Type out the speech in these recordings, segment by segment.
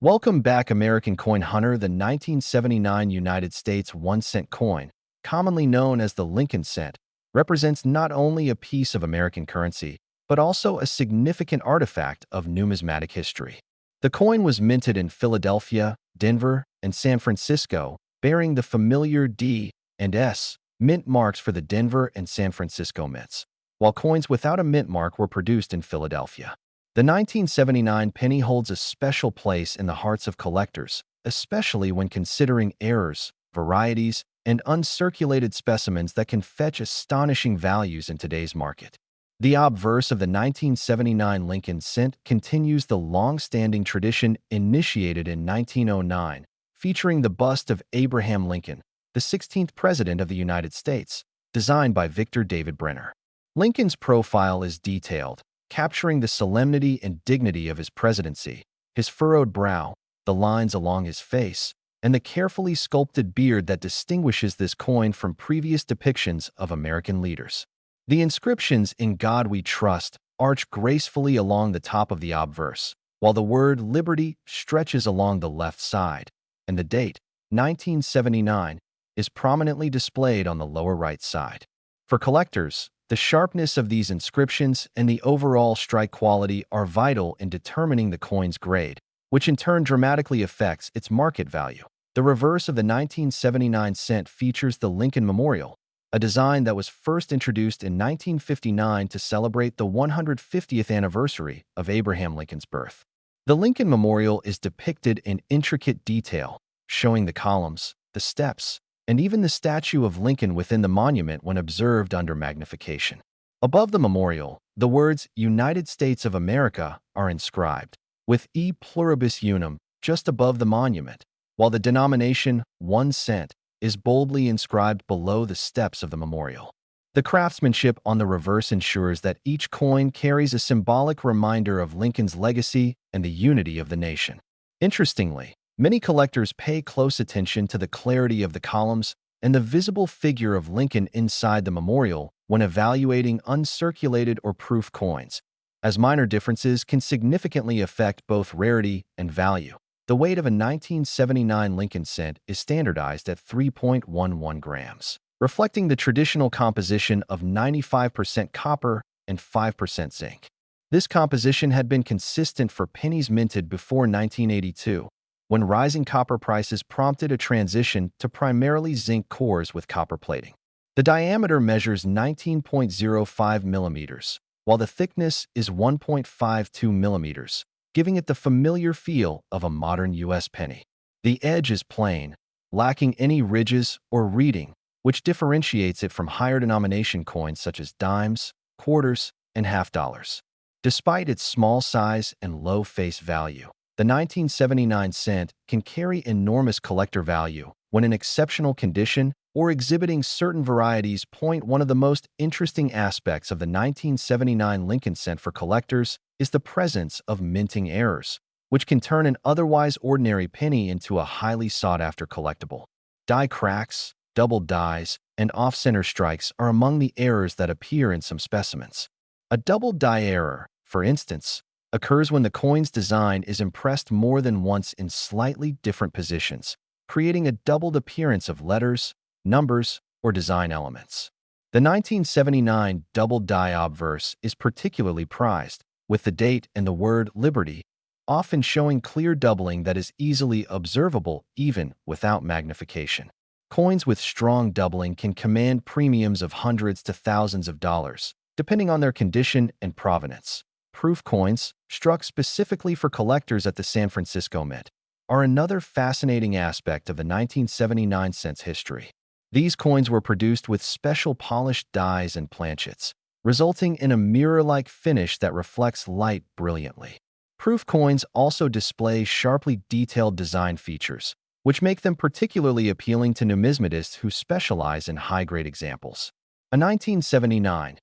Welcome back, American coin hunter. The 1979 United States 1-cent coin, commonly known as the Lincoln cent, represents not only a piece of American currency, but also a significant artifact of numismatic history. The coin was minted in Philadelphia, Denver, and San Francisco, bearing the familiar D and S mint marks for the Denver and San Francisco mints, while coins without a mint mark were produced in Philadelphia. The 1979 penny holds a special place in the hearts of collectors, especially when considering errors, varieties, and uncirculated specimens that can fetch astonishing values in today's market. The obverse of the 1979 Lincoln cent continues the long-standing tradition initiated in 1909, featuring the bust of Abraham Lincoln, the 16th President of the United States, designed by Victor David Brenner. Lincoln's profile is detailed, capturing the solemnity and dignity of his presidency, his furrowed brow, the lines along his face, and the carefully sculpted beard that distinguishes this coin from previous depictions of American leaders. The inscriptions "In God We Trust" arch gracefully along the top of the obverse, while the word "Liberty" stretches along the left side, and the date, 1979, is prominently displayed on the lower right side. For collectors, the sharpness of these inscriptions and the overall strike quality are vital in determining the coin's grade, which in turn dramatically affects its market value. The reverse of the 1979 cent features the Lincoln Memorial, a design that was first introduced in 1959 to celebrate the 150th anniversary of Abraham Lincoln's birth. The Lincoln Memorial is depicted in intricate detail, showing the columns, the steps, and even the statue of Lincoln within the monument when observed under magnification. Above the memorial, the words "United States of America" are inscribed, with "E pluribus unum" just above the monument, while the denomination 1 cent is boldly inscribed below the steps of the memorial. The craftsmanship on the reverse ensures that each coin carries a symbolic reminder of Lincoln's legacy and the unity of the nation. Interestingly, many collectors pay close attention to the clarity of the columns and the visible figure of Lincoln inside the memorial when evaluating uncirculated or proof coins, as minor differences can significantly affect both rarity and value. The weight of a 1979 Lincoln cent is standardized at 3.11 grams, reflecting the traditional composition of 95% copper and 5% zinc. This composition had been consistent for pennies minted before 1982, when rising copper prices prompted a transition to primarily zinc cores with copper plating. The diameter measures 19.05 millimeters, while the thickness is 1.52 millimeters, giving it the familiar feel of a modern U.S. penny. The edge is plain, lacking any ridges or reeding, which differentiates it from higher denomination coins such as dimes, quarters, and half dollars. Despite its small size and low face value, the 1979 cent can carry enormous collector value when in exceptional condition or exhibiting certain varieties. One of the most interesting aspects of the 1979 Lincoln cent for collectors is the presence of minting errors, which can turn an otherwise ordinary penny into a highly sought-after collectible. Die cracks, double dies, and off-center strikes are among the errors that appear in some specimens. A double die error, for instance, occurs when the coin's design is impressed more than once in slightly different positions, creating a doubled appearance of letters, numbers, or design elements. The 1979 double die obverse is particularly prized, with the date and the word "Liberty" often showing clear doubling that is easily observable even without magnification. Coins with strong doubling can command premiums of hundreds to thousands of dollars, depending on their condition and provenance. Proof coins, struck specifically for collectors at the San Francisco Mint, are another fascinating aspect of the 1979 cent's history. These coins were produced with special polished dies and planchets, resulting in a mirror-like finish that reflects light brilliantly. Proof coins also display sharply detailed design features, which make them particularly appealing to numismatists who specialize in high-grade examples. A 1979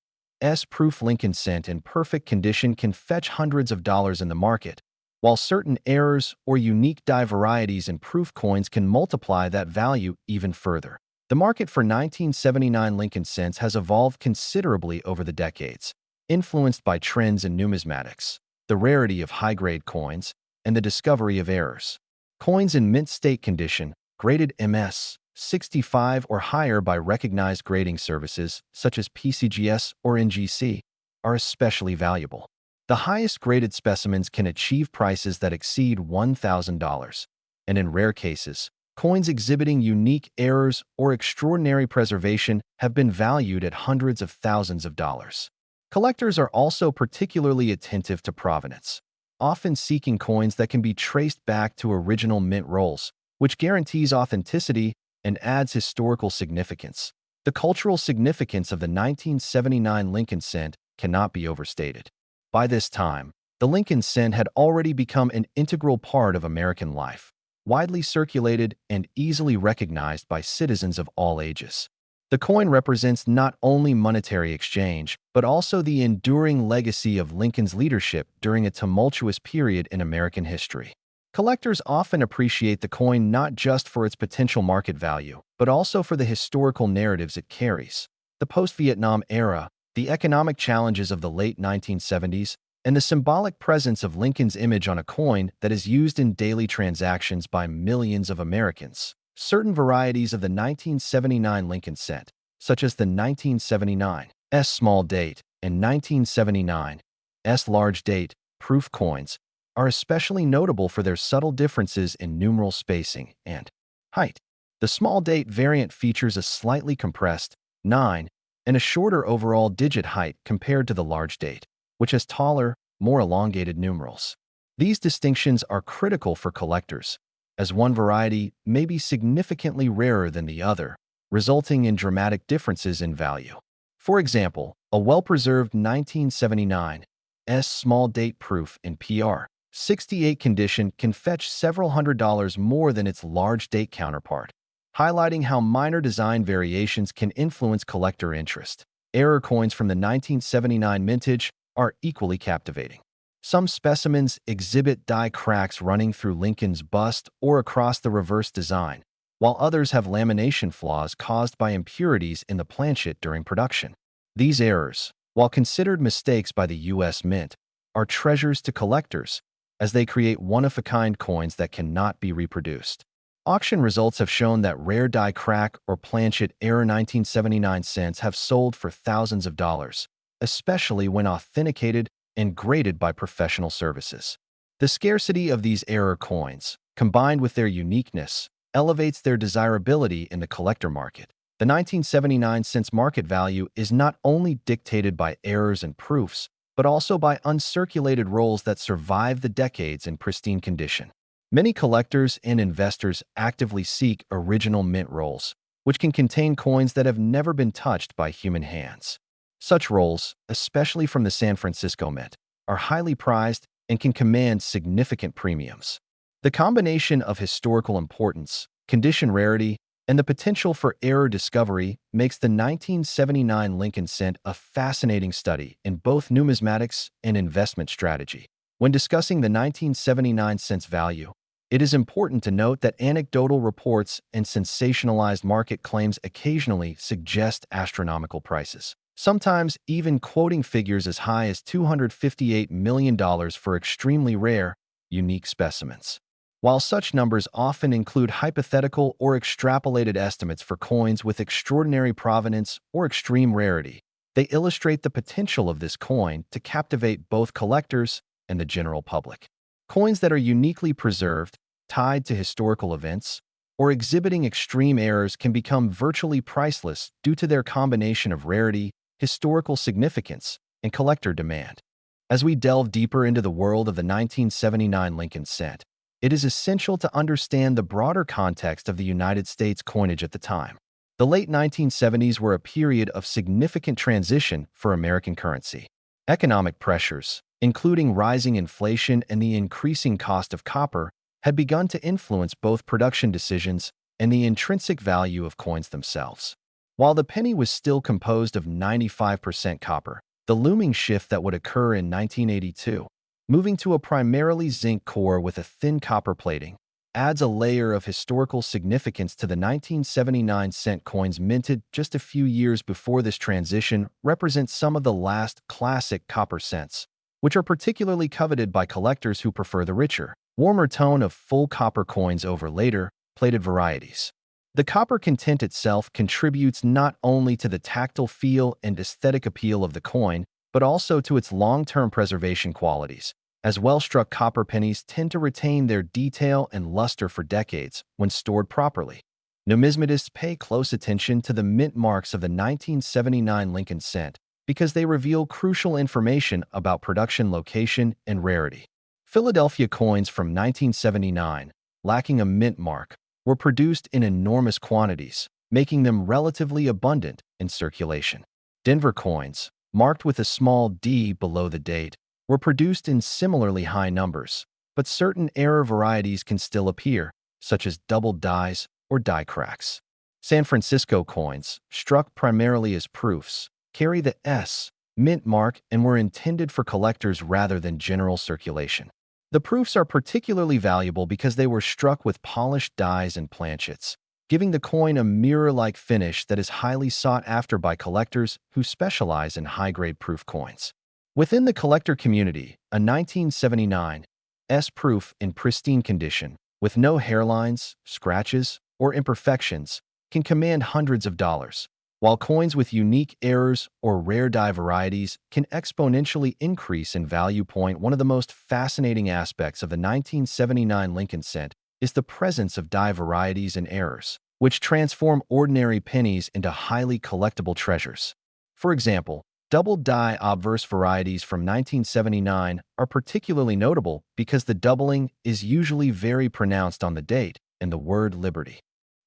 proof Lincoln cent in perfect condition can fetch hundreds of dollars in the market, while certain errors or unique die varieties in proof coins can multiply that value even further. The market for 1979 Lincoln cents has evolved considerably over the decades, influenced by trends in numismatics, the rarity of high-grade coins, and the discovery of errors. Coins in mint state condition, graded MS 65 or higher by recognized grading services such as PCGS or NGC, are especially valuable. The highest graded specimens can achieve prices that exceed $1,000, and in rare cases, coins exhibiting unique errors or extraordinary preservation have been valued at hundreds of thousands of dollars. Collectors are also particularly attentive to provenance, often seeking coins that can be traced back to original mint rolls, which guarantees authenticity and adds historical significance. The cultural significance of the 1979 Lincoln cent cannot be overstated. By this time, the Lincoln cent had already become an integral part of American life, widely circulated and easily recognized by citizens of all ages. The coin represents not only monetary exchange, but also the enduring legacy of Lincoln's leadership during a tumultuous period in American history. Collectors often appreciate the coin not just for its potential market value, but also for the historical narratives it carries. The post-Vietnam era, the economic challenges of the late 1970s, and the symbolic presence of Lincoln's image on a coin that is used in daily transactions by millions of Americans. Certain varieties of the 1979 Lincoln cent, such as the 1979 S small date and 1979 S large date proof coins, are especially notable for their subtle differences in numeral spacing and height. The small date variant features a slightly compressed 9 and a shorter overall digit height compared to the large date, which has taller, more elongated numerals. These distinctions are critical for collectors, as one variety may be significantly rarer than the other, resulting in dramatic differences in value. For example, a well-preserved 1979 S small date proof in PR 68 condition can fetch several $100s more than its large date counterpart, highlighting how minor design variations can influence collector interest. Error coins from the 1979 mintage are equally captivating. Some specimens exhibit die cracks running through Lincoln's bust or across the reverse design, while others have lamination flaws caused by impurities in the planchet during production. These errors, while considered mistakes by the U.S. Mint, are treasures to collectors, as they create one-of-a-kind coins that cannot be reproduced. Auction results have shown that rare die crack or planchet error 1979 cents have sold for thousands of dollars, especially when authenticated and graded by professional services. The scarcity of these error coins, combined with their uniqueness, elevates their desirability in the collector market. The 1979 cents market value is not only dictated by errors and proofs, but also by uncirculated rolls that survive the decades in pristine condition. Many collectors and investors actively seek original mint rolls, which can contain coins that have never been touched by human hands. Such rolls, especially from the San Francisco Mint, are highly prized and can command significant premiums. The combination of historical importance, condition rarity, and the potential for error discovery makes the 1979 Lincoln cent a fascinating study in both numismatics and investment strategy. When discussing the 1979 cent's value, it is important to note that anecdotal reports and sensationalized market claims occasionally suggest astronomical prices, sometimes even quoting figures as high as $258 million for extremely rare, unique specimens. While such numbers often include hypothetical or extrapolated estimates for coins with extraordinary provenance or extreme rarity, they illustrate the potential of this coin to captivate both collectors and the general public. Coins that are uniquely preserved, tied to historical events, or exhibiting extreme errors can become virtually priceless due to their combination of rarity, historical significance, and collector demand. As we delve deeper into the world of the 1979 Lincoln cent, it is essential to understand the broader context of the United States coinage at the time. The late 1970s were a period of significant transition for American currency. Economic pressures, including rising inflation and the increasing cost of copper, had begun to influence both production decisions and the intrinsic value of coins themselves. While the penny was still composed of 95% copper, the looming shift that would occur in 1982, moving to a primarily zinc core with a thin copper plating, adds a layer of historical significance to the 1979 cent coins minted just a few years before this transition represent some of the last classic copper cents, which are particularly coveted by collectors who prefer the richer, warmer tone of full copper coins over later, plated varieties. The copper content itself contributes not only to the tactile feel and aesthetic appeal of the coin, but also to its long-term preservation qualities, as well-struck copper pennies tend to retain their detail and luster for decades when stored properly. Numismatists pay close attention to the mint marks of the 1979 Lincoln cent because they reveal crucial information about production location and rarity. Philadelphia coins from 1979, lacking a mint mark, were produced in enormous quantities, making them relatively abundant in circulation. Denver coins, marked with a small d below the date, were produced in similarly high numbers, but certain error varieties can still appear, such as double dies or die cracks. San Francisco coins, struck primarily as proofs, carry the S mint mark and were intended for collectors rather than general circulation. The proofs are particularly valuable because they were struck with polished dies and planchets, giving the coin a mirror-like finish that is highly sought after by collectors who specialize in high-grade proof coins. Within the collector community, a 1979 S proof in pristine condition, with no hairlines, scratches, or imperfections, can command hundreds of dollars, while coins with unique errors or rare die varieties can exponentially increase in value. One of the most fascinating aspects of the 1979 Lincoln cent is the presence of die varieties and errors, which transform ordinary pennies into highly collectible treasures. For example, double die obverse varieties from 1979 are particularly notable because the doubling is usually very pronounced on the date and the word liberty.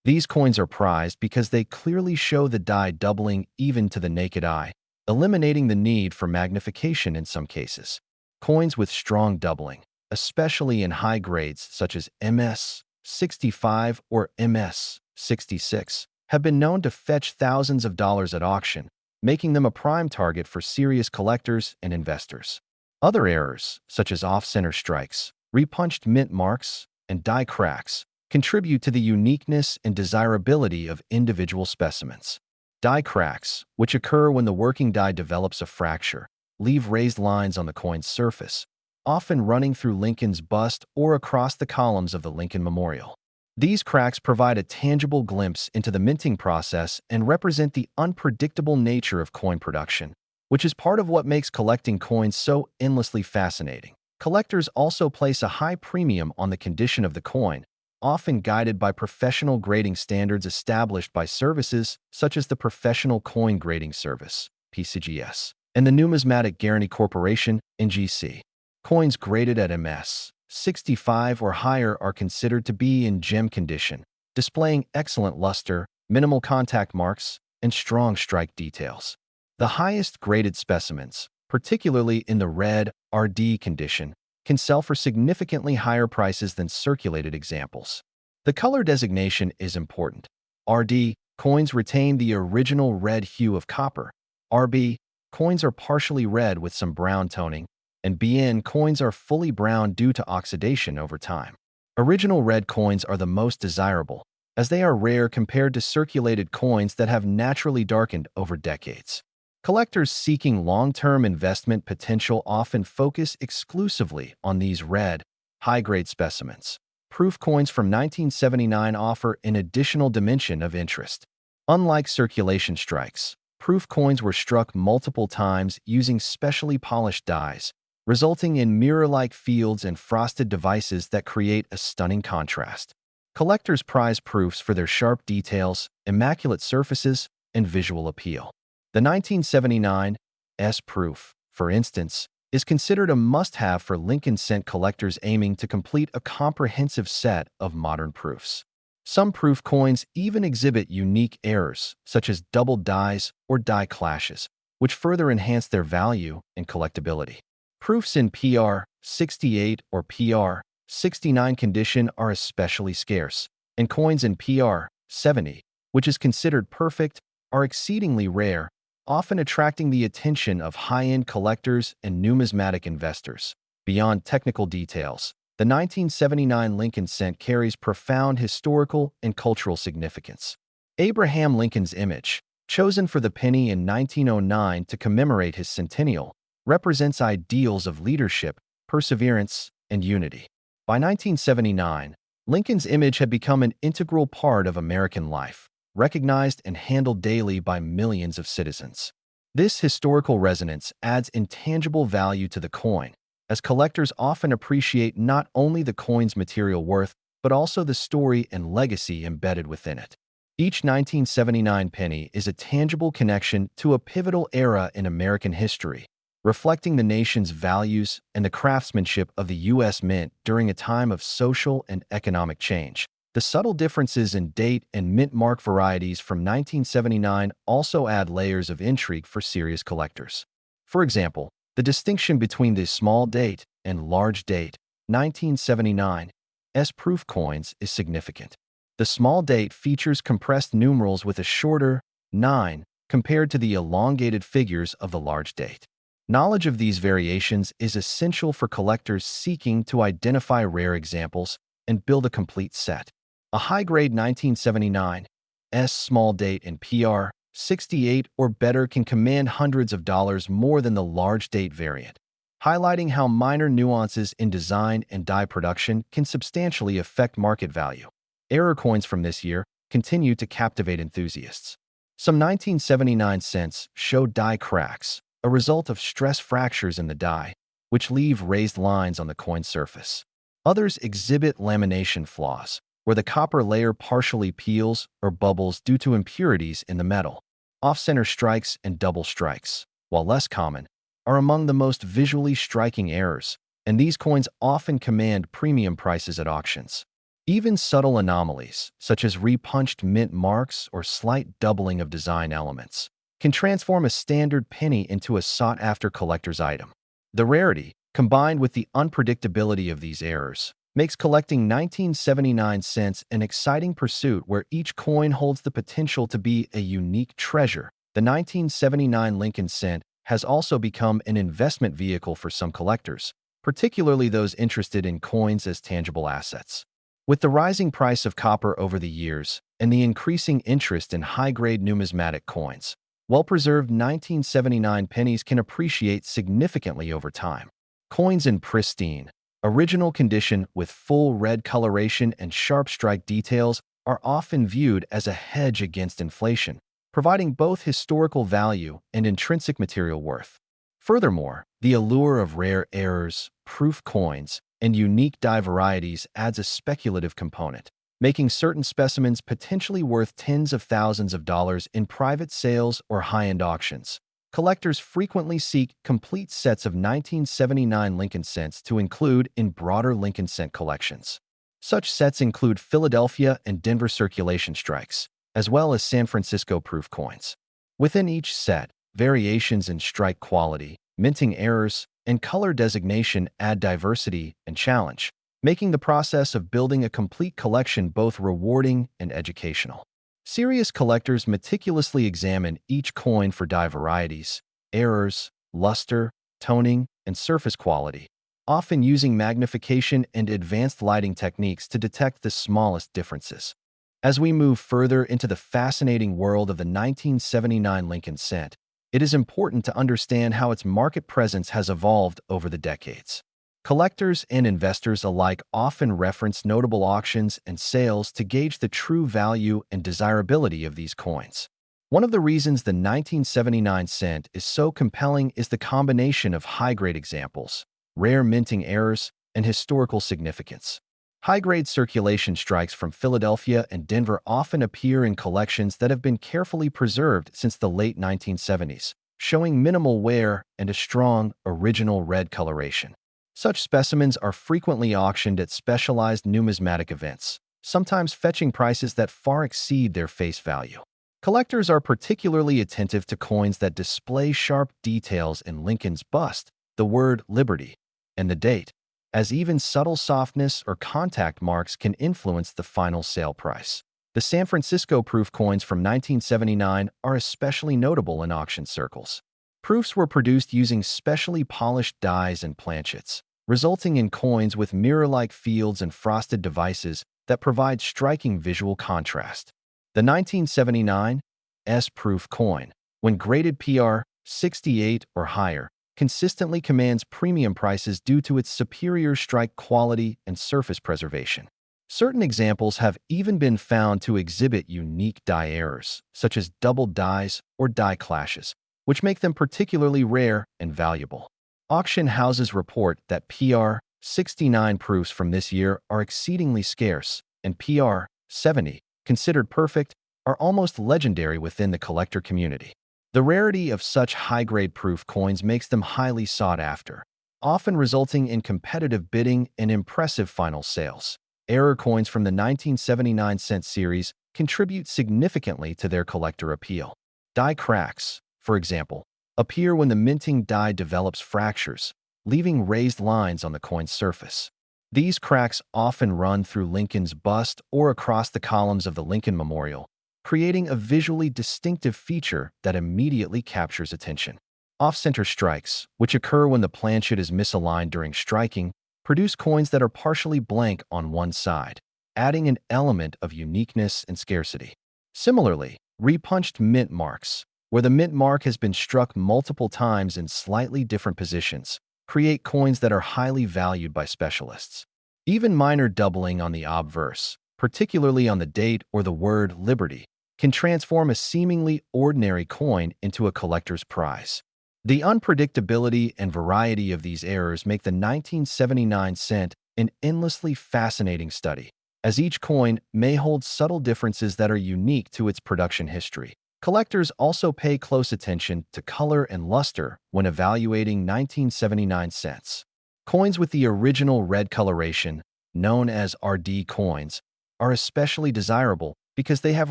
These coins are prized because they clearly show the die doubling even to the naked eye, eliminating the need for magnification in some cases. Coins with strong doubling, especially in high grades such as MS 65 or MS 66, have been known to fetch thousands of dollars at auction, making them a prime target for serious collectors and investors. Other errors, such as off-center strikes, repunched mint marks, and die cracks, contribute to the uniqueness and desirability of individual specimens. Die cracks, which occur when the working die develops a fracture, leave raised lines on the coin's surface, often running through Lincoln's bust or across the columns of the Lincoln Memorial. These cracks provide a tangible glimpse into the minting process and represent the unpredictable nature of coin production, which is part of what makes collecting coins so endlessly fascinating. Collectors also place a high premium on the condition of the coin, often guided by professional grading standards established by services such as the Professional Coin Grading Service, PCGS, and the Numismatic Guarantee Corporation, NGC. Coins graded at MS 65 or higher are considered to be in gem condition, displaying excellent luster, minimal contact marks, and strong strike details. The highest graded specimens, particularly in the red RD condition, can sell for significantly higher prices than circulated examples. The color designation is important. RD coins retain the original red hue of copper. RB coins are partially red with some brown toning, and BN coins are fully brown due to oxidation over time. Original red coins are the most desirable, as they are rare compared to circulated coins that have naturally darkened over decades. Collectors seeking long-term investment potential often focus exclusively on these red, high-grade specimens. Proof coins from 1979 offer an additional dimension of interest. Unlike circulation strikes, proof coins were struck multiple times using specially polished dies, resulting in mirror-like fields and frosted devices that create a stunning contrast. Collectors prize proofs for their sharp details, immaculate surfaces, and visual appeal. The 1979 S proof, for instance, is considered a must-have for Lincoln cent collectors aiming to complete a comprehensive set of modern proofs. Some proof coins even exhibit unique errors, such as double dies or die clashes, which further enhance their value and collectability. Proofs in PR 68 or PR 69 condition are especially scarce, and coins in PR 70, which is considered perfect, are exceedingly rare, often attracting the attention of high-end collectors and numismatic investors. Beyond technical details, the 1979 Lincoln cent carries profound historical and cultural significance. Abraham Lincoln's image, chosen for the penny in 1909 to commemorate his centennial, represents ideals of leadership, perseverance, and unity. By 1979, Lincoln's image had become an integral part of American life, recognized and handled daily by millions of citizens. This historical resonance adds intangible value to the coin, as collectors often appreciate not only the coin's material worth, but also the story and legacy embedded within it. Each 1979 penny is a tangible connection to a pivotal era in American history, reflecting the nation's values and the craftsmanship of the U.S. Mint during a time of social and economic change. The subtle differences in date and mint mark varieties from 1979 also add layers of intrigue for serious collectors. For example, the distinction between the small date and large date 1979 S-proof coins is significant. The small date features compressed numerals with a shorter 9 compared to the elongated figures of the large date. Knowledge of these variations is essential for collectors seeking to identify rare examples and build a complete set. A high-grade 1979 S small date in PR 68 or better can command hundreds of dollars more than the large date variant, highlighting how minor nuances in design and die production can substantially affect market value. Error coins from this year continue to captivate enthusiasts. Some 1979 cents show die cracks, a result of stress fractures in the die, which leave raised lines on the coin surface. Others exhibit lamination flaws, where the copper layer partially peels or bubbles due to impurities in the metal. Off-center strikes and double strikes, while less common, are among the most visually striking errors, and these coins often command premium prices at auctions. Even subtle anomalies, such as repunched mint marks or slight doubling of design elements, can transform a standard penny into a sought-after collector's item. The rarity, combined with the unpredictability of these errors, makes collecting 1979 cents an exciting pursuit where each coin holds the potential to be a unique treasure. The 1979 Lincoln cent has also become an investment vehicle for some collectors, particularly those interested in coins as tangible assets. With the rising price of copper over the years and the increasing interest in high-grade numismatic coins, well-preserved 1979 pennies can appreciate significantly over time. Coins in pristine, original condition with full red coloration and sharp strike details are often viewed as a hedge against inflation, providing both historical value and intrinsic material worth. Furthermore, the allure of rare errors, proof coins, and unique die varieties adds a speculative component, making certain specimens potentially worth tens of thousands of dollars in private sales or high-end auctions. Collectors frequently seek complete sets of 1979 Lincoln cents to include in broader Lincoln cent collections. Such sets include Philadelphia and Denver circulation strikes, as well as San Francisco proof coins. Within each set, variations in strike quality, minting errors, and color designation add diversity and challenge, making the process of building a complete collection both rewarding and educational. Serious collectors meticulously examine each coin for die varieties, errors, luster, toning, and surface quality, often using magnification and advanced lighting techniques to detect the smallest differences. As we move further into the fascinating world of the 1979 Lincoln cent, it is important to understand how its market presence has evolved over the decades. Collectors and investors alike often reference notable auctions and sales to gauge the true value and desirability of these coins. One of the reasons the 1979 cent is so compelling is the combination of high-grade examples, rare minting errors, and historical significance. High-grade circulation strikes from Philadelphia and Denver often appear in collections that have been carefully preserved since the late 1970s, showing minimal wear and a strong, original red coloration. Such specimens are frequently auctioned at specialized numismatic events, sometimes fetching prices that far exceed their face value. Collectors are particularly attentive to coins that display sharp details in Lincoln's bust, the word Liberty, and the date, as even subtle softness or contact marks can influence the final sale price. The San Francisco proof coins from 1979 are especially notable in auction circles. Proofs were produced using specially polished dies and planchets, resulting in coins with mirror-like fields and frosted devices that provide striking visual contrast. The 1979 S-proof coin, when graded PR 68 or higher, consistently commands premium prices due to its superior strike quality and surface preservation. Certain examples have even been found to exhibit unique die errors, such as double dies or die clashes, which make them particularly rare and valuable. Auction houses report that PR 69 proofs from this year are exceedingly scarce, and PR 70, considered perfect, are almost legendary within the collector community. The rarity of such high-grade proof coins makes them highly sought after, often resulting in competitive bidding and impressive final sales. Error coins from the 1979 cent series contribute significantly to their collector appeal. Die cracks, for example, appear when the minting die develops fractures, leaving raised lines on the coin's surface. These cracks often run through Lincoln's bust or across the columns of the Lincoln Memorial, creating a visually distinctive feature that immediately captures attention. Off-center strikes, which occur when the planchet is misaligned during striking, produce coins that are partially blank on one side, adding an element of uniqueness and scarcity. Similarly, repunched mint marks, where the mint mark has been struck multiple times in slightly different positions, create coins that are highly valued by specialists. Even minor doubling on the obverse, particularly on the date or the word liberty, can transform a seemingly ordinary coin into a collector's prize. The unpredictability and variety of these errors make the 1979 cent an endlessly fascinating study, as each coin may hold subtle differences that are unique to its production history. Collectors also pay close attention to color and luster when evaluating 1979 cents. Coins with the original red coloration, known as RD coins, are especially desirable because they have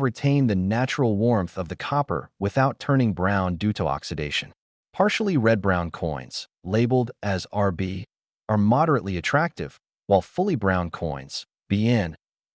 retained the natural warmth of the copper without turning brown due to oxidation. Partially red-brown coins, labeled as RB, are moderately attractive, while fully brown coins, BN,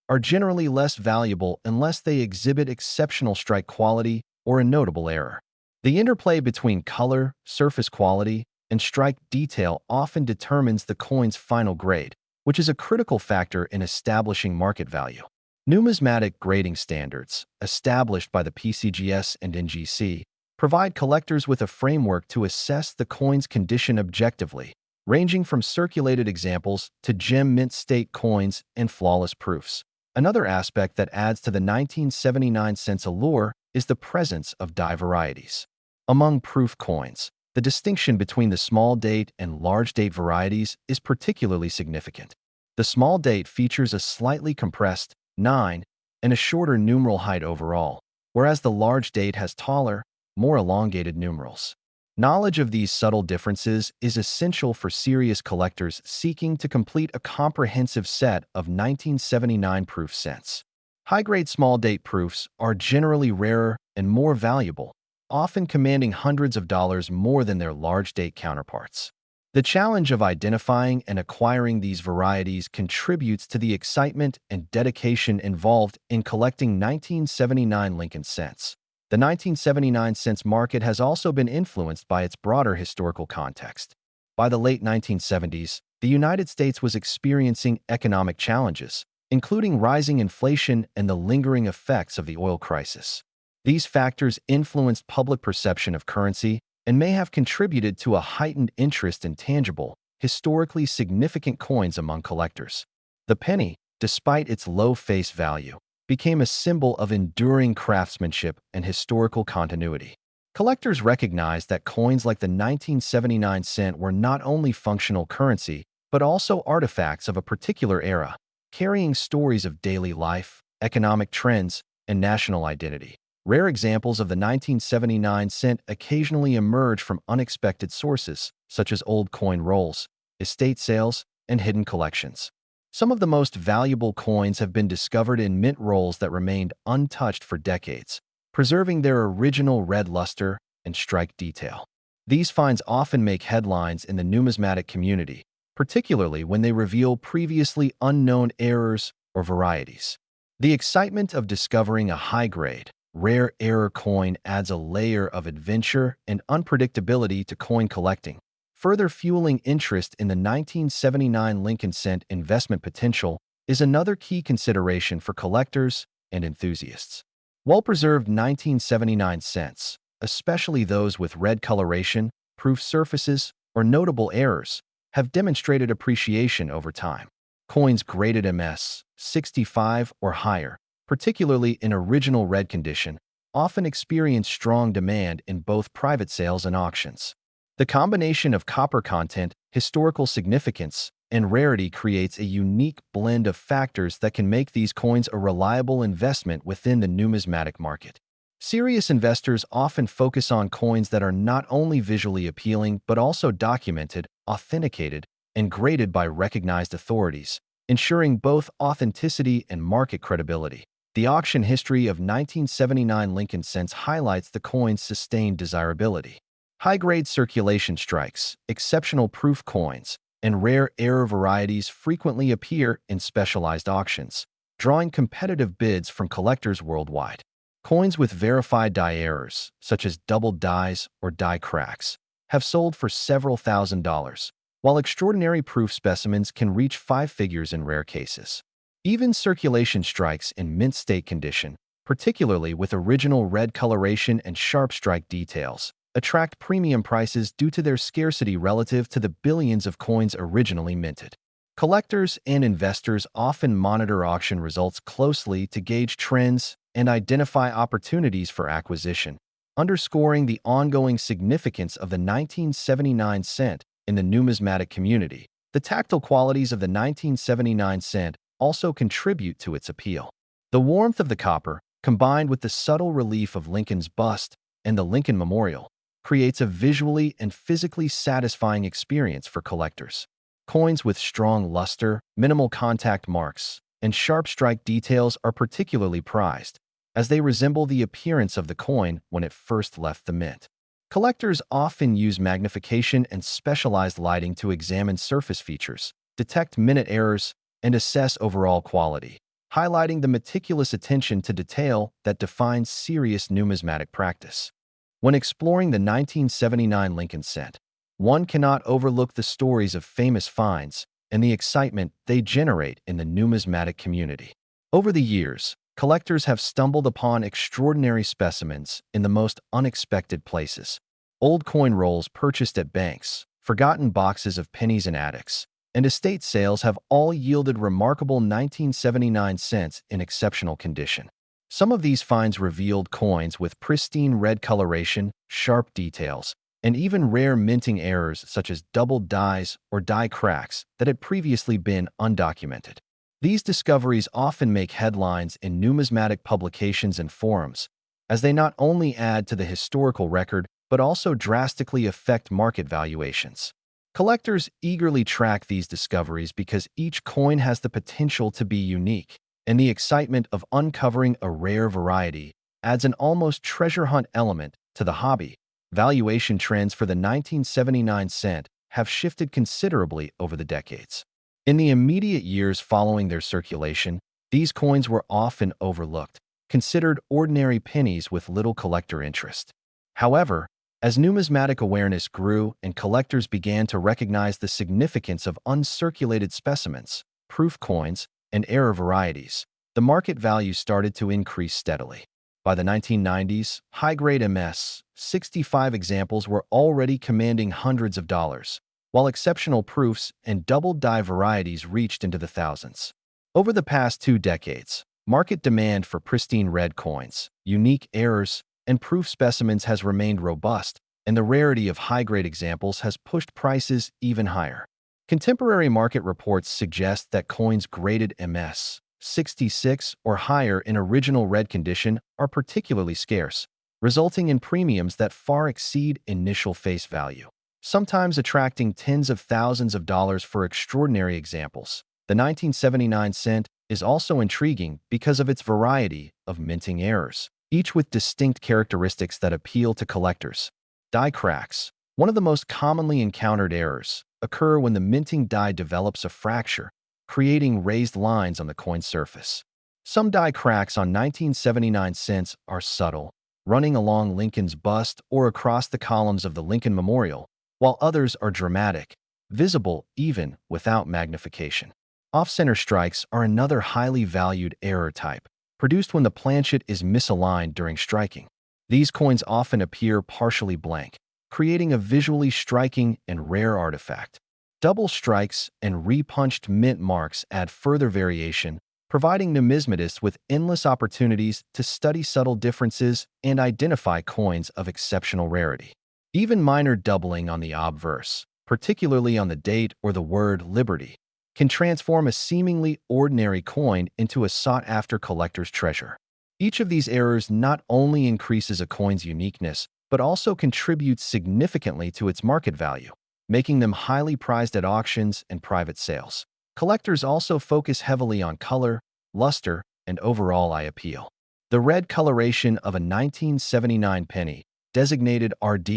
are generally less valuable unless they exhibit exceptional strike quality or a notable error. The interplay between color, surface quality, and strike detail often determines the coin's final grade, which is a critical factor in establishing market value. Numismatic grading standards, established by the PCGS and NGC, provide collectors with a framework to assess the coin's condition objectively, ranging from circulated examples to gem mint state coins and flawless proofs. Another aspect that adds to the 1979 cents allure is the presence of die varieties. Among proof coins, the distinction between the small date and large date varieties is particularly significant. The small date features a slightly compressed 9 and a shorter numeral height overall, whereas the large date has taller, more elongated numerals. Knowledge of these subtle differences is essential for serious collectors seeking to complete a comprehensive set of 1979 proof cents. High-grade small-date proofs are generally rarer and more valuable, often commanding hundreds of dollars more than their large-date counterparts. The challenge of identifying and acquiring these varieties contributes to the excitement and dedication involved in collecting 1979 Lincoln cents. The 1979 cents market has also been influenced by its broader historical context. By the late 1970s, the United States was experiencing economic challenges, including rising inflation and the lingering effects of the oil crisis. These factors influenced public perception of currency and may have contributed to a heightened interest in tangible, historically significant coins among collectors. The penny, despite its low face value, became a symbol of enduring craftsmanship and historical continuity. Collectors recognized that coins like the 1979 cent were not only functional currency, but also artifacts of a particular era, carrying stories of daily life, economic trends, and national identity. Rare examples of the 1979 cent occasionally emerge from unexpected sources, such as old coin rolls, estate sales, and hidden collections. Some of the most valuable coins have been discovered in mint rolls that remained untouched for decades, preserving their original red luster and strike detail. These finds often make headlines in the numismatic community, particularly when they reveal previously unknown errors or varieties. The excitement of discovering a high-grade, rare error coin adds a layer of adventure and unpredictability to coin collecting, further fueling interest in the 1979 Lincoln cent. Investment potential is another key consideration for collectors and enthusiasts. Well-preserved 1979 cents, especially those with red coloration, proof surfaces, or notable errors, have demonstrated appreciation over time. Coins graded MS 65 or higher, particularly in original red condition, often experience strong demand in both private sales and auctions. The combination of copper content, historical significance, and rarity creates a unique blend of factors that can make these coins a reliable investment within the numismatic market. Serious investors often focus on coins that are not only visually appealing but also documented, authenticated, and graded by recognized authorities, ensuring both authenticity and market credibility. The auction history of 1979 Lincoln cents highlights the coin's sustained desirability. High-grade circulation strikes, exceptional proof coins, and rare error varieties frequently appear in specialized auctions, drawing competitive bids from collectors worldwide. Coins with verified die errors, such as doubled dies or die cracks, have sold for several $1,000s, while extraordinary proof specimens can reach five figures in rare cases. Even circulation strikes in mint state condition, particularly with original red coloration and sharp strike details, attract premium prices due to their scarcity relative to the billions of coins originally minted. Collectors and investors often monitor auction results closely to gauge trends and identify opportunities for acquisition, underscoring the ongoing significance of the 1979 cent in the numismatic community. The tactile qualities of the 1979 cent also contribute to its appeal. The warmth of the copper, combined with the subtle relief of Lincoln's bust and the Lincoln Memorial, creates a visually and physically satisfying experience for collectors. Coins with strong luster, minimal contact marks, and sharp strike details are particularly prized, as they resemble the appearance of the coin when it first left the mint. Collectors often use magnification and specialized lighting to examine surface features, detect minute errors, and assess overall quality, highlighting the meticulous attention to detail that defines serious numismatic practice. When exploring the 1979 Lincoln cent, one cannot overlook the stories of famous finds and the excitement they generate in the numismatic community. Over the years, collectors have stumbled upon extraordinary specimens in the most unexpected places. Old coin rolls purchased at banks, forgotten boxes of pennies in attics, and estate sales have all yielded remarkable 1979 cents in exceptional condition. Some of these finds revealed coins with pristine red coloration, sharp details, and even rare minting errors such as doubled dies or die cracks that had previously been undocumented. These discoveries often make headlines in numismatic publications and forums, as they not only add to the historical record but also drastically affect market valuations. Collectors eagerly track these discoveries because each coin has the potential to be unique, and the excitement of uncovering a rare variety adds an almost treasure hunt element to the hobby. Valuation trends for the 1979 cent have shifted considerably over the decades. In the immediate years following their circulation, these coins were often overlooked, considered ordinary pennies with little collector interest. However, as numismatic awareness grew and collectors began to recognize the significance of uncirculated specimens, proof coins, and error varieties, the market value started to increase steadily. By the 1990s, high-grade MS 65 examples were already commanding hundreds of dollars, while exceptional proofs and double die varieties reached into the thousands. Over the past 2 decades, market demand for pristine red coins, unique errors, and proof specimens has remained robust, and the rarity of high-grade examples has pushed prices even higher. Contemporary market reports suggest that coins graded MS 66 or higher in original red condition are particularly scarce, resulting in premiums that far exceed initial face value, sometimes attracting tens of thousands of dollars for extraordinary examples. The 1979 cent is also intriguing because of its variety of minting errors, each with distinct characteristics that appeal to collectors. Die cracks, one of the most commonly encountered errors, occur when the minting die develops a fracture, creating raised lines on the coin surface. Some die cracks on 1979 cents are subtle, running along Lincoln's bust or across the columns of the Lincoln Memorial, while others are dramatic, visible even without magnification. Off-center strikes are another highly valued error type, produced when the planchet is misaligned during striking. These coins often appear partially blank, creating a visually striking and rare artifact. Double strikes and repunched mint marks add further variation, providing numismatists with endless opportunities to study subtle differences and identify coins of exceptional rarity. Even minor doubling on the obverse, particularly on the date or the word liberty, can transform a seemingly ordinary coin into a sought-after collector's treasure. Each of these errors not only increases a coin's uniqueness, but also contributes significantly to its market value, making them highly prized at auctions and private sales. Collectors also focus heavily on color, luster, and overall eye appeal. The red coloration of a 1979 penny, designated RD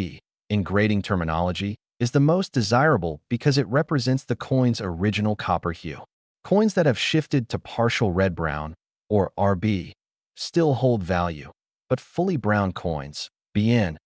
in grading terminology, is the most desirable because it represents the coin's original copper hue. Coins that have shifted to partial red-brown, or RB, still hold value, but fully brown coins, BN,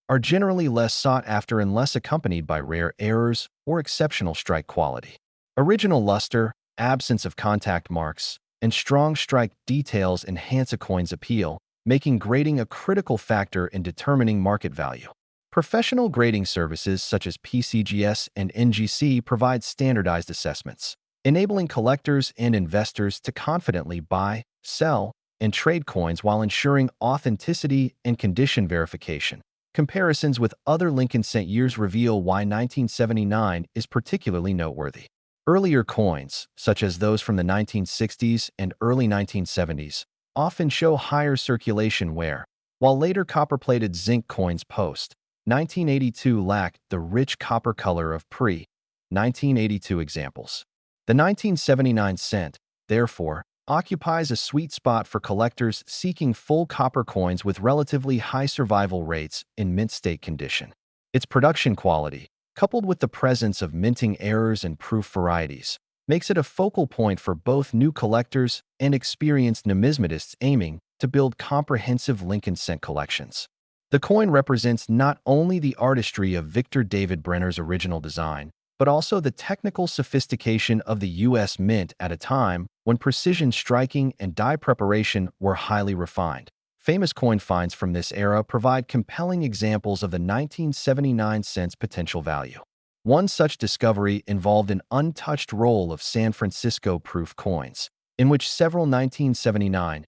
are generally less sought after unless accompanied by rare errors or exceptional strike quality. Original luster, absence of contact marks, and strong strike details enhance a coin's appeal, making grading a critical factor in determining market value. Professional grading services such as PCGS and NGC provide standardized assessments, enabling collectors and investors to confidently buy, sell, and trade coins while ensuring authenticity and condition verification. Comparisons with other Lincoln cent years reveal why 1979 is particularly noteworthy. Earlier coins, such as those from the 1960s and early 1970s, often show higher circulation wear, while later copper-plated zinc coins post-1982 lack the rich copper color of pre-1982 examples. The 1979 cent, therefore, occupies a sweet spot for collectors seeking full copper coins with relatively high survival rates in mint state condition. Its production quality, coupled with the presence of minting errors and proof varieties, makes it a focal point for both new collectors and experienced numismatists aiming to build comprehensive Lincoln cent collections. The coin represents not only the artistry of Victor David Brenner's original design, but also the technical sophistication of the U.S. Mint at a time when precision striking and die preparation were highly refined. Famous coin finds from this era provide compelling examples of the 1979 cent's potential value. One such discovery involved an untouched roll of San Francisco proof coins, in which several 1979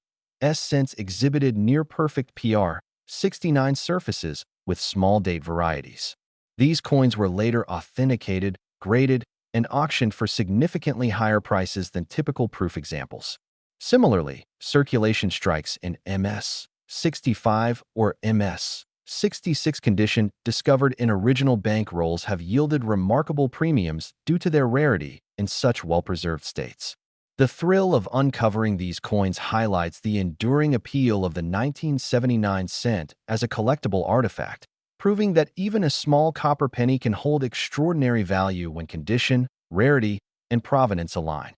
cents exhibited near-perfect PR 69 surfaces with small-date varieties. These coins were later authenticated, graded, and auctioned for significantly higher prices than typical proof examples. Similarly, circulation strikes in MS 65 or MS 66 condition discovered in original bank rolls have yielded remarkable premiums due to their rarity in such well-preserved states. The thrill of uncovering these coins highlights the enduring appeal of the 1979 cent as a collectible artifact, proving that even a small copper penny can hold extraordinary value when condition, rarity, and provenance align.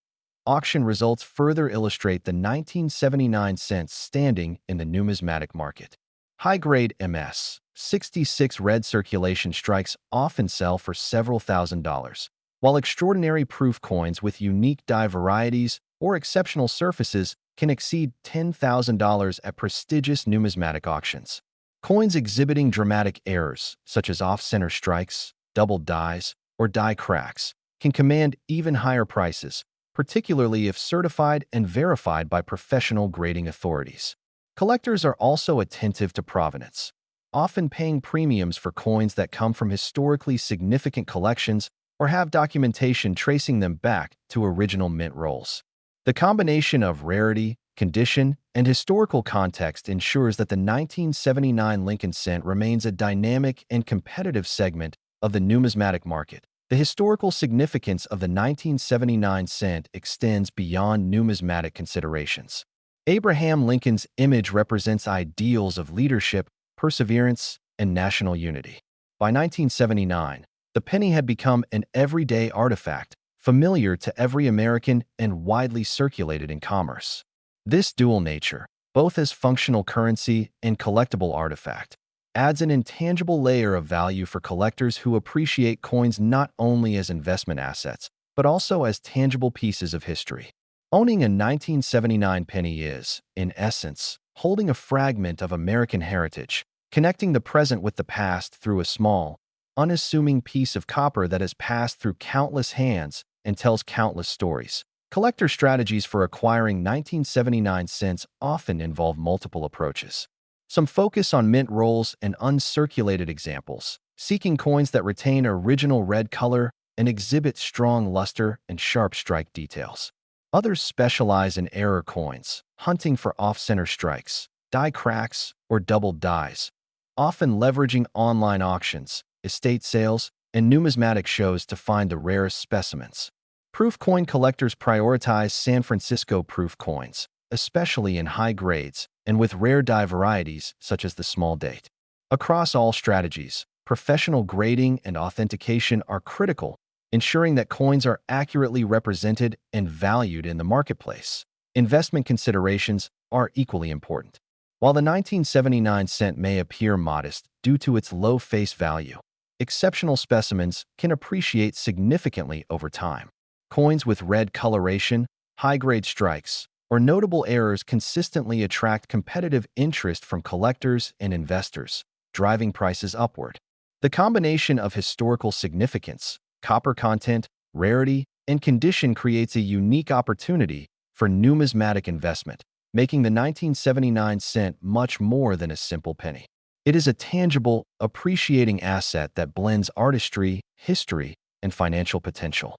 Auction results further illustrate the 1979 cent's standing in the numismatic market. High-grade MS 66 red circulation strikes often sell for several $1,000s, while extraordinary proof coins with unique die varieties or exceptional surfaces can exceed $10,000 at prestigious numismatic auctions. Coins exhibiting dramatic errors, such as off-center strikes, doubled dies, or die cracks, can command even higher prices, particularly if certified and verified by professional grading authorities. Collectors are also attentive to provenance, often paying premiums for coins that come from historically significant collections or have documentation tracing them back to original mint rolls. The combination of rarity, condition, and historical context ensures that the 1979 Lincoln cent remains a dynamic and competitive segment of the numismatic market. The historical significance of the 1979 cent extends beyond numismatic considerations. Abraham Lincoln's image represents ideals of leadership, perseverance, and national unity. By 1979, the penny had become an everyday artifact, familiar to every American and widely circulated in commerce. This dual nature, both as functional currency and collectible artifact, adds an intangible layer of value for collectors who appreciate coins not only as investment assets, but also as tangible pieces of history. Owning a 1979 penny is, in essence, holding a fragment of American heritage, connecting the present with the past through a small, unassuming piece of copper that has passed through countless hands and tells countless stories. Collector strategies for acquiring 1979 cents often involve multiple approaches. Some focus on mint rolls and uncirculated examples, seeking coins that retain original red color and exhibit strong luster and sharp strike details. Others specialize in error coins, hunting for off-center strikes, die cracks, or doubled dies, often leveraging online auctions, estate sales, and numismatic shows to find the rarest specimens. Proof coin collectors prioritize San Francisco proof coins, especially in high grades and with rare die varieties such as the small date. Across all strategies, professional grading and authentication are critical, ensuring that coins are accurately represented and valued in the marketplace. Investment considerations are equally important. While the 1979 cent may appear modest due to its low face value, exceptional specimens can appreciate significantly over time. Coins with red coloration, high-grade strikes, or notable errors consistently attract competitive interest from collectors and investors, driving prices upward. The combination of historical significance, copper content, rarity, and condition creates a unique opportunity for numismatic investment, making the 1979 cent much more than a simple penny. It is a tangible, appreciating asset that blends artistry, history, and financial potential.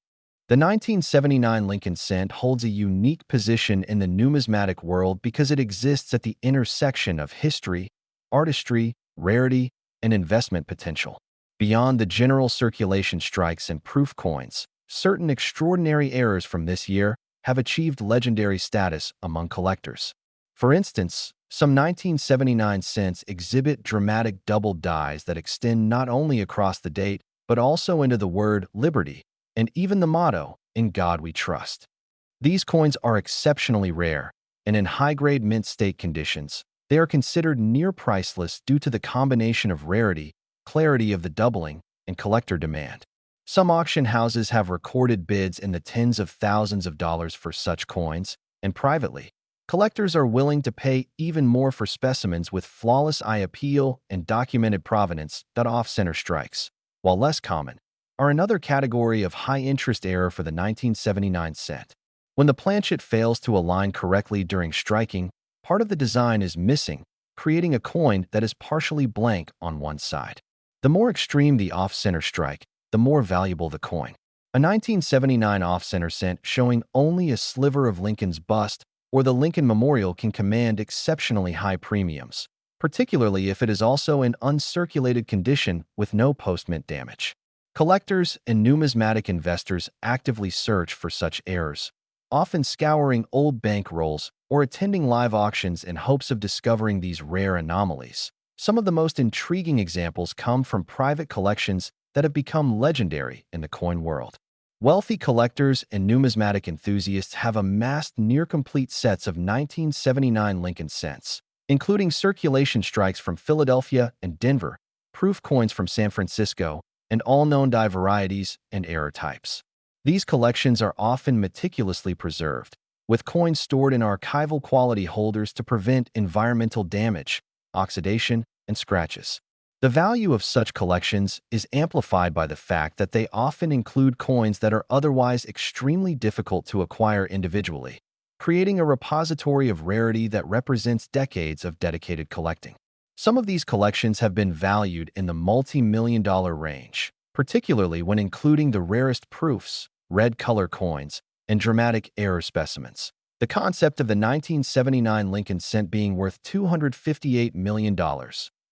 The 1979 Lincoln cent holds a unique position in the numismatic world because it exists at the intersection of history, artistry, rarity, and investment potential. Beyond the general circulation strikes and proof coins, certain extraordinary errors from this year have achieved legendary status among collectors. For instance, some 1979 cents exhibit dramatic double dies that extend not only across the date, but also into the word liberty, and even the motto, "In God We Trust." These coins are exceptionally rare, and in high-grade mint state conditions, they are considered near priceless due to the combination of rarity, clarity of the doubling, and collector demand. Some auction houses have recorded bids in the tens of thousands of dollars for such coins, and privately, collectors are willing to pay even more for specimens with flawless eye appeal and documented provenance that off-center strikes, while less common, are another category of high-interest error for the 1979 cent. When the planchet fails to align correctly during striking, part of the design is missing, creating a coin that is partially blank on one side. The more extreme the off-center strike, the more valuable the coin. A 1979 off-center cent showing only a sliver of Lincoln's bust or the Lincoln Memorial can command exceptionally high premiums, particularly if it is also in uncirculated condition with no post-mint damage. Collectors and numismatic investors actively search for such errors, often scouring old bank rolls or attending live auctions in hopes of discovering these rare anomalies. Some of the most intriguing examples come from private collections that have become legendary in the coin world. Wealthy collectors and numismatic enthusiasts have amassed near-complete sets of 1979 Lincoln cents, including circulation strikes from Philadelphia and Denver, proof coins from San Francisco, and all known die varieties and error types. These collections are often meticulously preserved, with coins stored in archival quality holders to prevent environmental damage, oxidation, and scratches. The value of such collections is amplified by the fact that they often include coins that are otherwise extremely difficult to acquire individually, creating a repository of rarity that represents decades of dedicated collecting. Some of these collections have been valued in the multi-million-dollar range, particularly when including the rarest proofs, red color coins, and dramatic error specimens. The concept of the 1979 Lincoln cent being worth $258 million,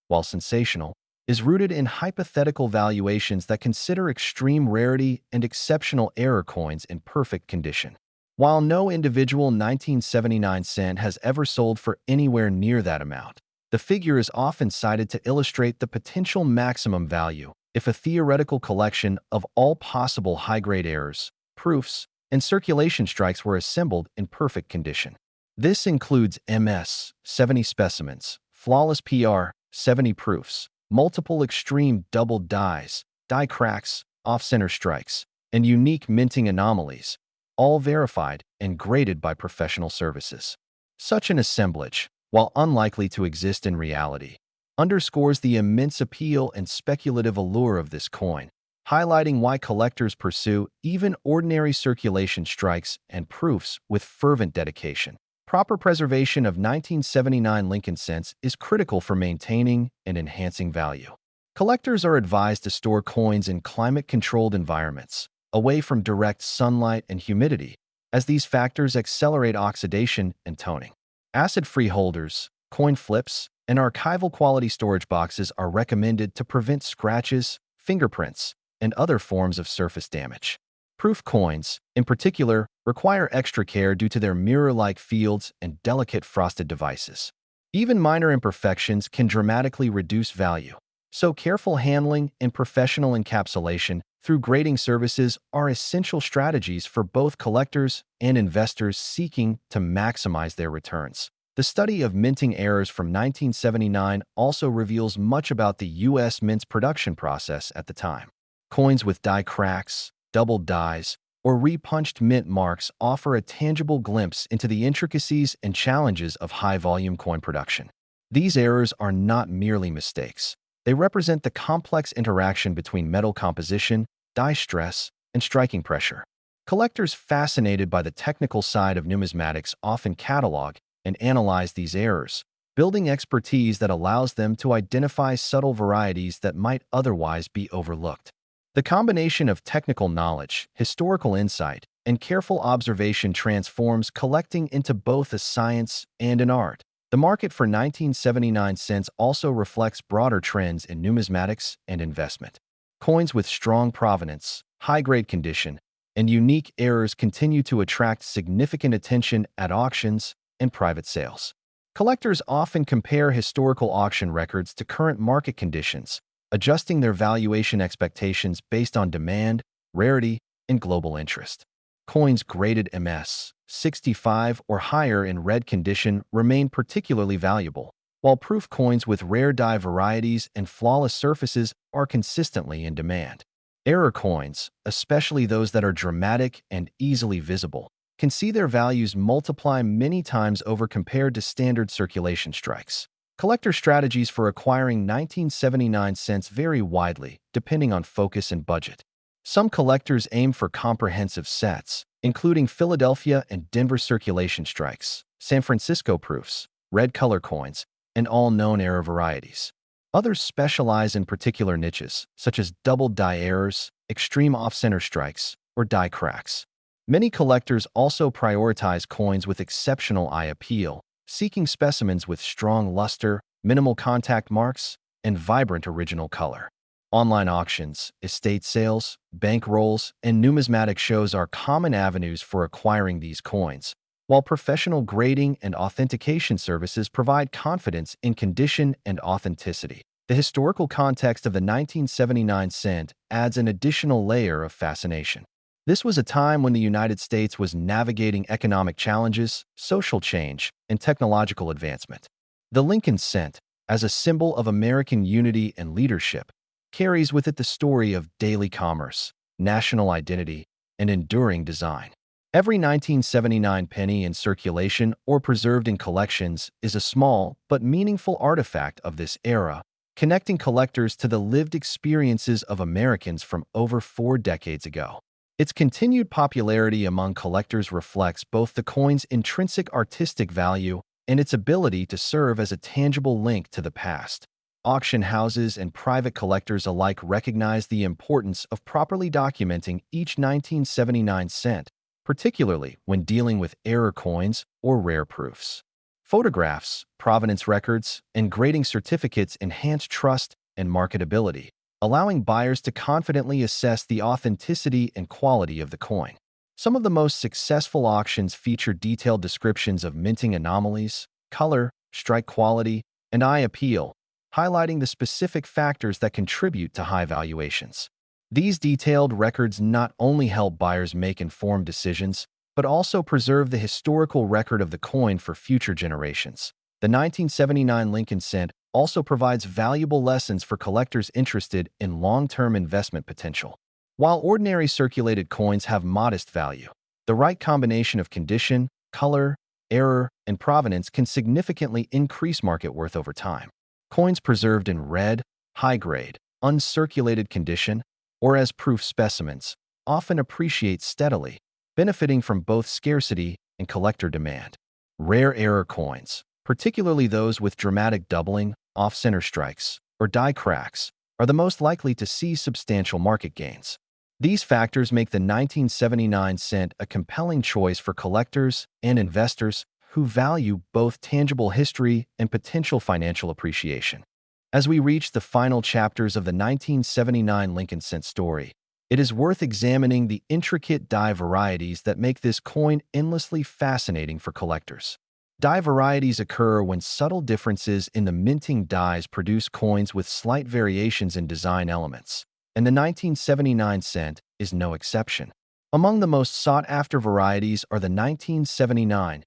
while sensational, is rooted in hypothetical valuations that consider extreme rarity and exceptional error coins in perfect condition. While no individual 1979 cent has ever sold for anywhere near that amount, the figure is often cited to illustrate the potential maximum value if a theoretical collection of all possible high-grade errors, proofs, and circulation strikes were assembled in perfect condition. This includes MS, 70 specimens, flawless PR, 70 proofs, multiple extreme double dies, die cracks, off-center strikes, and unique minting anomalies, all verified and graded by professional services. Such an assemblage, while unlikely to exist in reality, underscores the immense appeal and speculative allure of this coin, highlighting why collectors pursue even ordinary circulation strikes and proofs with fervent dedication. Proper preservation of 1979 Lincoln cents is critical for maintaining and enhancing value. Collectors are advised to store coins in climate-controlled environments, away from direct sunlight and humidity, as these factors accelerate oxidation and toning. Acid-free holders, coin flips, and archival quality storage boxes are recommended to prevent scratches, fingerprints, and other forms of surface damage. Proof coins, in particular, require extra care due to their mirror-like fields and delicate frosted devices. Even minor imperfections can dramatically reduce value, so careful handling and professional encapsulation through grading services are essential strategies for both collectors and investors seeking to maximize their returns. The study of minting errors from 1979 also reveals much about the U.S. Mint's production process at the time. Coins with die cracks, doubled dies, or repunched mint marks offer a tangible glimpse into the intricacies and challenges of high-volume coin production. These errors are not merely mistakes. They represent the complex interaction between metal composition, die stress, and striking pressure. Collectors fascinated by the technical side of numismatics often catalog and analyze these errors, building expertise that allows them to identify subtle varieties that might otherwise be overlooked. The combination of technical knowledge, historical insight, and careful observation transforms collecting into both a science and an art. The market for 1979 cents also reflects broader trends in numismatics and investment. Coins with strong provenance, high-grade condition, and unique errors continue to attract significant attention at auctions and private sales. Collectors often compare historical auction records to current market conditions, adjusting their valuation expectations based on demand, rarity, and global interest. Coins graded MS 65 or higher in red condition remain particularly valuable, while proof coins with rare die varieties and flawless surfaces are consistently in demand. Error coins, especially those that are dramatic and easily visible, can see their values multiply many times over compared to standard circulation strikes. Collector strategies for acquiring 1979 cents vary widely, depending on focus and budget. Some collectors aim for comprehensive sets, including Philadelphia and Denver circulation strikes, San Francisco proofs, red color coins, and all known error varieties. Others specialize in particular niches, such as double die errors, extreme off-center strikes, or die cracks. Many collectors also prioritize coins with exceptional eye appeal, seeking specimens with strong luster, minimal contact marks, and vibrant original color. Online auctions, estate sales, bank rolls, and numismatic shows are common avenues for acquiring these coins, while professional grading and authentication services provide confidence in condition and authenticity. The historical context of the 1979 cent adds an additional layer of fascination. This was a time when the United States was navigating economic challenges, social change, and technological advancement. The Lincoln cent, as a symbol of American unity and leadership, carries with it the story of daily commerce, national identity, and enduring design. Every 1979 penny in circulation or preserved in collections is a small but meaningful artifact of this era, connecting collectors to the lived experiences of Americans from over 4 decades ago. Its continued popularity among collectors reflects both the coin's intrinsic artistic value and its ability to serve as a tangible link to the past. Auction houses and private collectors alike recognize the importance of properly documenting each 1979 cent, particularly when dealing with error coins or rare proofs. Photographs, provenance records, and grading certificates enhance trust and marketability, allowing buyers to confidently assess the authenticity and quality of the coin. Some of the most successful auctions feature detailed descriptions of minting anomalies, color, strike quality, and eye appeal, highlighting the specific factors that contribute to high valuations. These detailed records not only help buyers make informed decisions, but also preserve the historical record of the coin for future generations. The 1979 Lincoln cent also provides valuable lessons for collectors interested in long-term investment potential. While ordinary circulated coins have modest value, the right combination of condition, color, error, and provenance can significantly increase market worth over time. Coins preserved in red, high-grade, uncirculated condition, or as proof specimens, often appreciate steadily, benefiting from both scarcity and collector demand. Rare error coins, particularly those with dramatic doubling, off-center strikes, or die cracks, are the most likely to see substantial market gains. These factors make the 1979 cent a compelling choice for collectors and investors who value both tangible history and potential financial appreciation. As we reach the final chapters of the 1979 Lincoln cent story, it is worth examining the intricate die varieties that make this coin endlessly fascinating for collectors. Die varieties occur when subtle differences in the minting dies produce coins with slight variations in design elements, and the 1979 cent is no exception. Among the most sought-after varieties are the 1979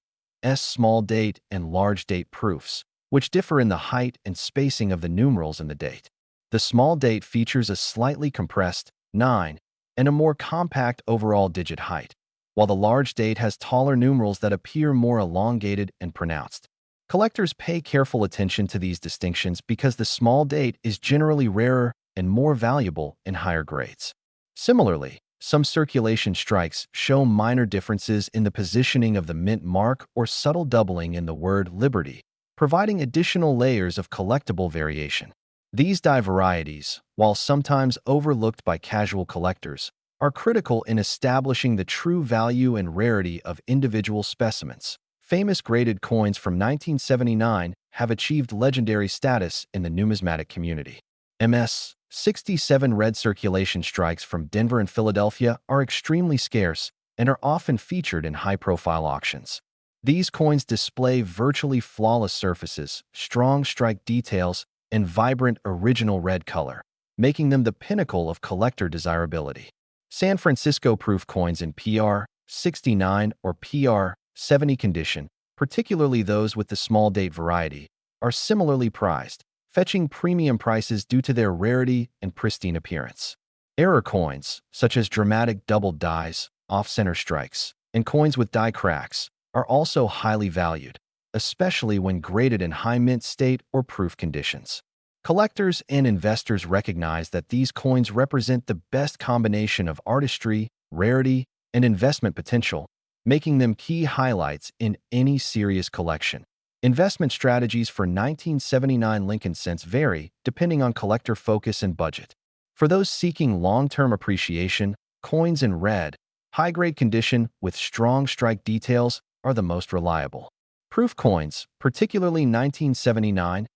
small date and large date proofs, which differ in the height and spacing of the numerals in the date. The small date features a slightly compressed 9 and a more compact overall digit height, while the large date has taller numerals that appear more elongated and pronounced. Collectors pay careful attention to these distinctions because the small date is generally rarer and more valuable in higher grades. Similarly, some circulation strikes show minor differences in the positioning of the mint mark or subtle doubling in the word liberty, providing additional layers of collectible variation. These die varieties, while sometimes overlooked by casual collectors, are critical in establishing the true value and rarity of individual specimens. Famous graded coins from 1979 have achieved legendary status in the numismatic community. MS 67 red circulation strikes from Denver and Philadelphia are extremely scarce and are often featured in high-profile auctions. These coins display virtually flawless surfaces, strong strike details, and vibrant original red color, making them the pinnacle of collector desirability. San Francisco proof coins in PR 69 or PR 70 condition, particularly those with the small date variety, are similarly prized, fetching premium prices due to their rarity and pristine appearance. Error coins, such as dramatic doubled dies, off-center strikes, and coins with die cracks, are also highly valued, especially when graded in high mint state or proof conditions. Collectors and investors recognize that these coins represent the best combination of artistry, rarity, and investment potential, making them key highlights in any serious collection. Investment strategies for 1979 Lincoln cents vary depending on collector focus and budget. For those seeking long-term appreciation, coins in red, high-grade condition with strong strike details are the most reliable. Proof coins, particularly 1979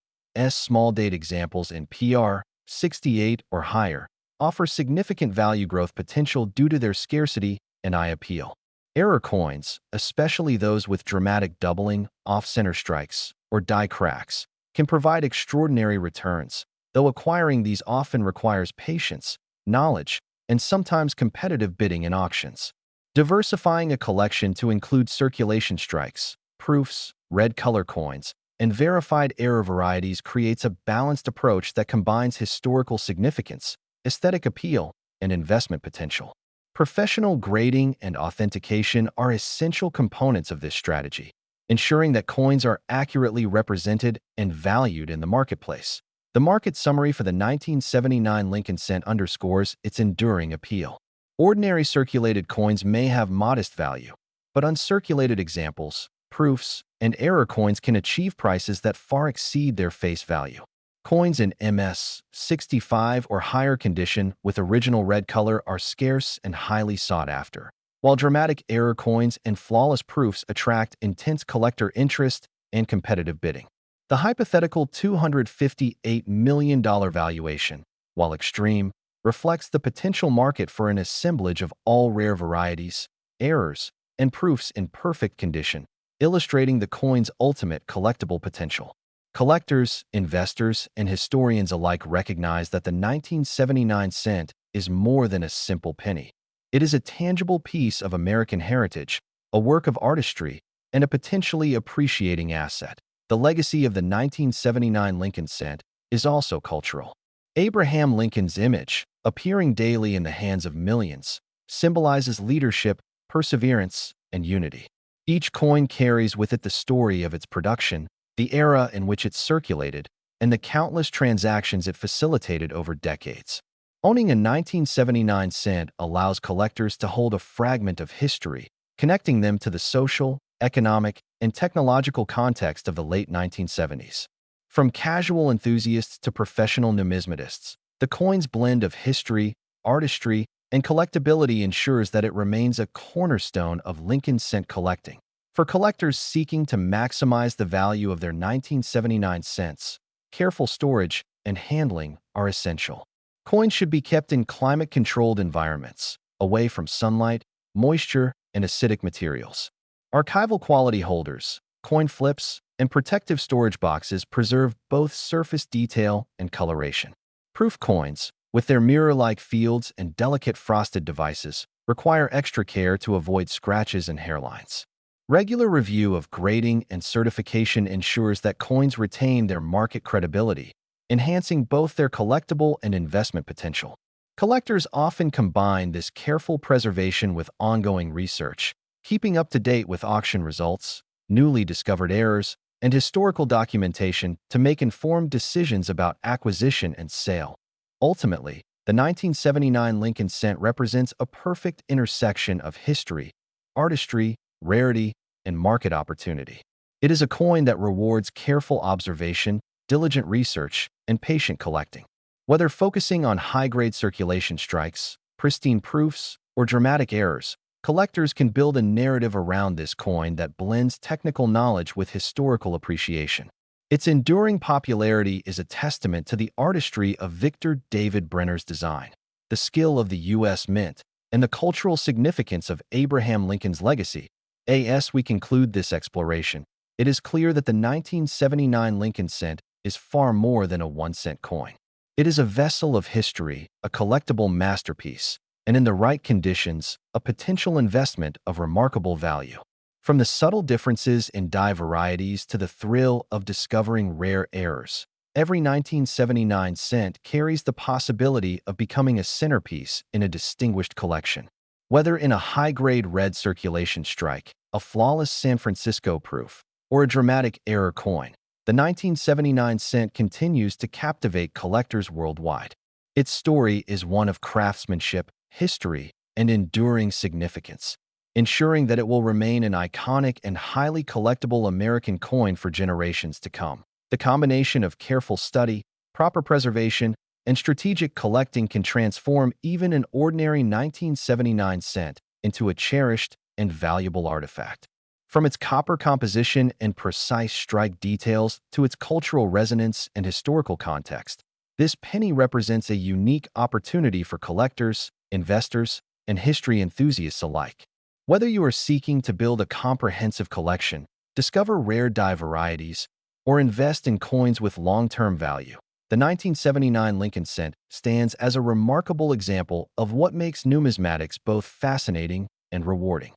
small date examples in PR 68 or higher, offer significant value growth potential due to their scarcity and eye appeal. Error coins, especially those with dramatic doubling, off-center strikes, or die cracks, can provide extraordinary returns, though acquiring these often requires patience, knowledge, and sometimes competitive bidding in auctions. Diversifying a collection to include circulation strikes, proofs, red color coins, and verified error varieties creates a balanced approach that combines historical significance, aesthetic appeal, and investment potential. Professional grading and authentication are essential components of this strategy, ensuring that coins are accurately represented and valued in the marketplace. The market summary for the 1979 Lincoln cent underscores its enduring appeal. Ordinary circulated coins may have modest value, but uncirculated examples, proofs, and error coins can achieve prices that far exceed their face value. Coins in MS 65 or higher condition with original red color are scarce and highly sought after, while dramatic error coins and flawless proofs attract intense collector interest and competitive bidding. The hypothetical $258 million valuation, while extreme, reflects the potential market for an assemblage of all rare varieties, errors, and proofs in perfect condition, illustrating the coin's ultimate collectible potential. Collectors, investors, and historians alike recognize that the 1979 cent is more than a simple penny. It is a tangible piece of American heritage, a work of artistry, and a potentially appreciating asset. The legacy of the 1979 Lincoln cent is also cultural. Abraham Lincoln's image, appearing daily in the hands of millions, symbolizes leadership, perseverance, and unity. Each coin carries with it the story of its production, the era in which it circulated, and the countless transactions it facilitated over decades. Owning a 1979 cent allows collectors to hold a fragment of history, connecting them to the social, economic, and technological context of the late 1970s. From casual enthusiasts to professional numismatists, the coin's blend of history, artistry, and collectability ensures that it remains a cornerstone of Lincoln cent collecting. For collectors seeking to maximize the value of their 1979 cents, careful storage and handling are essential. Coins should be kept in climate-controlled environments, away from sunlight, moisture, and acidic materials. Archival quality holders, coin flips, and protective storage boxes preserve both surface detail and coloration. Proof coins, with their mirror-like fields and delicate frosted devices, require extra care to avoid scratches and hairlines. Regular review of grading and certification ensures that coins retain their market credibility, enhancing both their collectible and investment potential. Collectors often combine this careful preservation with ongoing research, keeping up to date with auction results, newly discovered errors, and historical documentation to make informed decisions about acquisition and sale. Ultimately, the 1979 Lincoln cent represents a perfect intersection of history, artistry, rarity, and market opportunity. It is a coin that rewards careful observation, diligent research, and patient collecting. Whether focusing on high-grade circulation strikes, pristine proofs, or dramatic errors, collectors can build a narrative around this coin that blends technical knowledge with historical appreciation. Its enduring popularity is a testament to the artistry of Victor David Brenner's design, the skill of the U.S. Mint, and the cultural significance of Abraham Lincoln's legacy. As we conclude this exploration, it is clear that the 1979 Lincoln cent is far more than a 1-cent coin. It is a vessel of history, a collectible masterpiece, and in the right conditions, a potential investment of remarkable value. From the subtle differences in die varieties to the thrill of discovering rare errors, every 1979 cent carries the possibility of becoming a centerpiece in a distinguished collection. Whether in a high-grade red circulation strike, a flawless San Francisco proof, or a dramatic error coin, the 1979 cent continues to captivate collectors worldwide. Its story is one of craftsmanship, history, and enduring significance, ensuring that it will remain an iconic and highly collectible American coin for generations to come. The combination of careful study, proper preservation, and strategic collecting can transform even an ordinary 1979 cent into a cherished and valuable artifact. From its copper composition and precise strike details to its cultural resonance and historical context, this penny represents a unique opportunity for collectors, investors, and history enthusiasts alike. Whether you are seeking to build a comprehensive collection, discover rare die varieties, or invest in coins with long-term value, the 1979 Lincoln cent stands as a remarkable example of what makes numismatics both fascinating and rewarding.